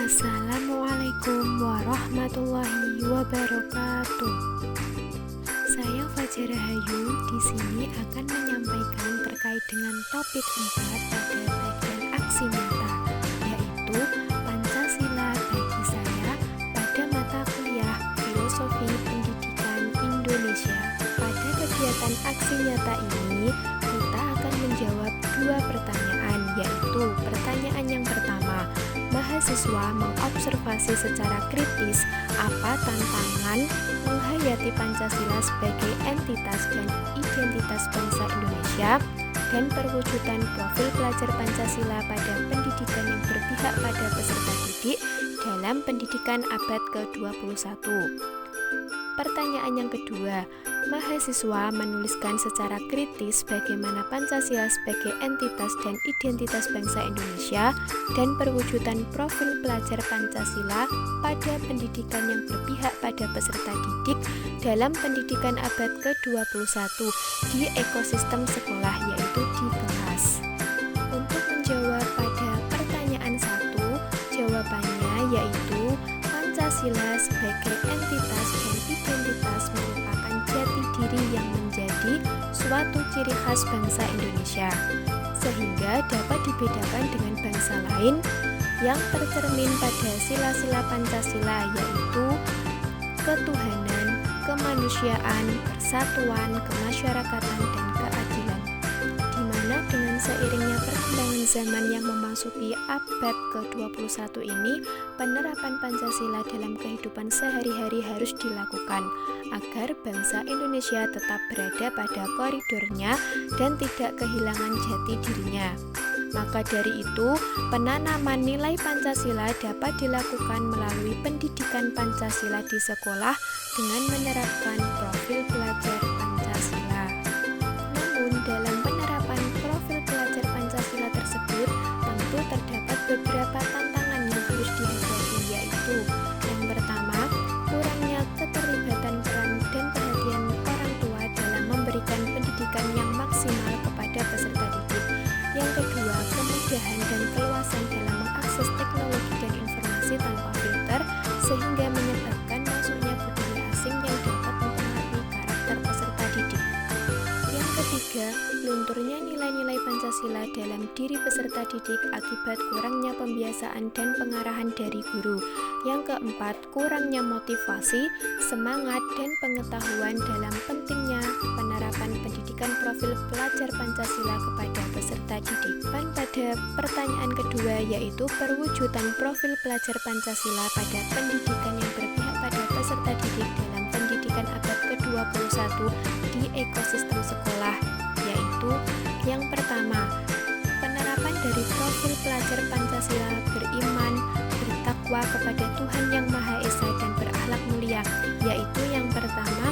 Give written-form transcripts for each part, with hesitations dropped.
Assalamualaikum warahmatullahi wabarakatuh. Saya Fajar Rahayu di sini akan menyampaikan terkait dengan topik 4 pada bagian aksi nyata, yaitu Pancasila bagi saya pada mata kuliah Filosofi Pendidikan Indonesia. Pada kegiatan aksi nyata ini, kita akan menjawab 2 pertanyaan, yaitu pertanyaan yang pertama, mahasiswa mengobservasi secara kritis apa tantangan menghayati Pancasila sebagai entitas dan identitas bangsa Indonesia dan perwujudan profil pelajar Pancasila pada pendidikan yang berpihak pada peserta didik dalam pendidikan abad ke-21. Pertanyaan yang kedua, mahasiswa menuliskan secara kritis bagaimana Pancasila sebagai entitas dan identitas bangsa Indonesia dan perwujudan profil pelajar Pancasila pada pendidikan yang berpihak pada peserta didik dalam pendidikan abad ke-21 di ekosistem sekolah, yaitu di kelas. Untuk menjawab pada pertanyaan 1, jawabannya yaitu Pancasila sebagai entitas dan identitas merupakan jati diri yang menjadi suatu ciri khas bangsa Indonesia, sehingga dapat dibedakan dengan bangsa lain yang tercermin pada sila-sila Pancasila, yaitu ketuhanan, kemanusiaan, persatuan, kemasyarakatan, dan keadilan. Di mana dengan seiringnya perkembangan zaman yang memasuki abad ke-21 ini, penerapan Pancasila dalam kehidupan sehari-hari harus dilakukan agar bangsa Indonesia tetap berada pada koridornya dan tidak kehilangan jati dirinya. Maka dari itu, penanaman nilai Pancasila dapat dilakukan melalui pendidikan Pancasila di sekolah dengan menerapkan profil pelajar Pancasila. Namun, dalam penerapan profil pelajar Pancasila tersebut, tentu terdapat beberapa tantangan yang harus dihadapi, yaitu yang pertama, kurangnya keterlibatan peran dan perhatian orang tua dalam memberikan pendidikan yang maksimal kepada peserta didik. Yang kedua, kemudahan dan keluasan dalam mengakses teknologi dan informasi tanpa filter, sehingga menyebabkan masuknya budaya asing yang dapat mempengaruhi karakter peserta didik. Yang ketiga, lunturnya nilai-nilai Pancasila dalam diri peserta didik akibat kurangnya pembiasaan dan pengarahan dari guru. Yang keempat, kurangnya motivasi, semangat, dan pengetahuan dalam pentingnya penerapan pendidikan profil pelajar Pancasila kepada peserta didik. Dan pada pertanyaan kedua, yaitu perwujudan profil pelajar Pancasila pada pendidikan yang berpihak pada peserta didik dalam pendidikan abad ke-21 di ekosistem sekolah, yaitu yang pertama, penerapan dari profil pelajar Pancasila beriman, bertakwa kepada Tuhan Yang Maha Esa dan berakhlak mulia, yaitu yang pertama,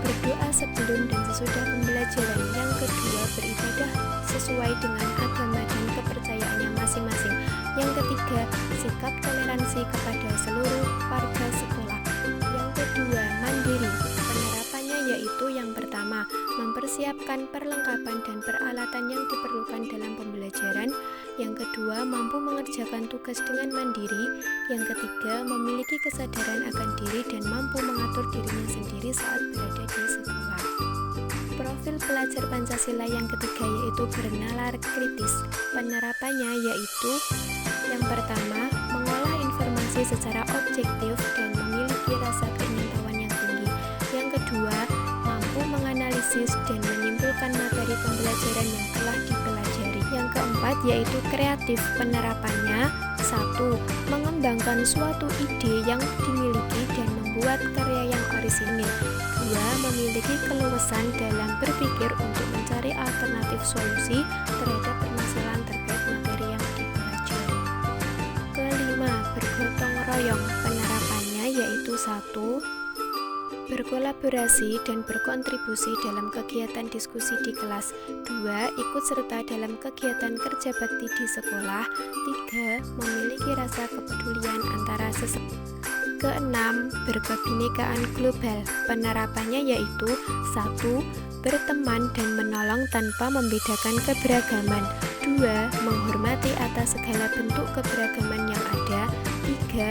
berdoa sebelum dan sesudah pembelajaran. Yang kedua, beribadah sesuai dengan agama dan kepercayaannya masing-masing. Yang ketiga, sikap toleransi kepada seluruh warga sekolah. Yang kedua, mandiri. Penerapannya yaitu yang pertama, mempersiapkan perlengkapan dan peralatan yang diperlukan dalam pembelajaran. Yang kedua, mampu mengerjakan tugas dengan mandiri. Yang ketiga, memiliki kesadaran akan diri dan mampu mengatur dirinya sendiri saat berada di sekolah. Profil pelajar Pancasila yang ketiga yaitu bernalar kritis. Penerapannya yaitu yang pertama, mengolah informasi secara objektif dan memiliki rasa keingintahuan yang tinggi. Yang kedua, mampu menganalisis dan menyimpulkan materi pembelajaran yang telah dipelajari. Yang keempat yaitu kreatif. Penerapannya 1. Mengembangkan suatu ide yang dimiliki dan membuat karya yang orisinil. 2. Memiliki keluasan dalam berpikir untuk mencari alternatif solusi terhadap permasalahan terkait materi yang dipelajari. Kelima, bergotong royong. Penerapannya yaitu 1. Berkolaborasi dan berkontribusi dalam kegiatan diskusi di kelas. 2. Ikut serta dalam kegiatan kerja bakti di sekolah. 3. Memiliki rasa kepedulian antara sesama. Keenam, berkebinekaan global. Penerapannya yaitu 1. Berteman dan menolong tanpa membedakan keberagaman. 2. Menghormati atas segala bentuk keberagaman yang ada. 3.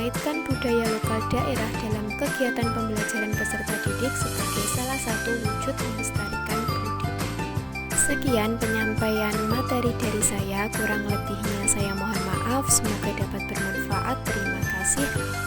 mengaitkan budaya lokal daerah dalam kegiatan pembelajaran peserta didik sebagai salah satu wujud melestarikan budaya. Sekian penyampaian materi dari saya, kurang lebihnya saya mohon maaf, semoga dapat bermanfaat. Terima kasih.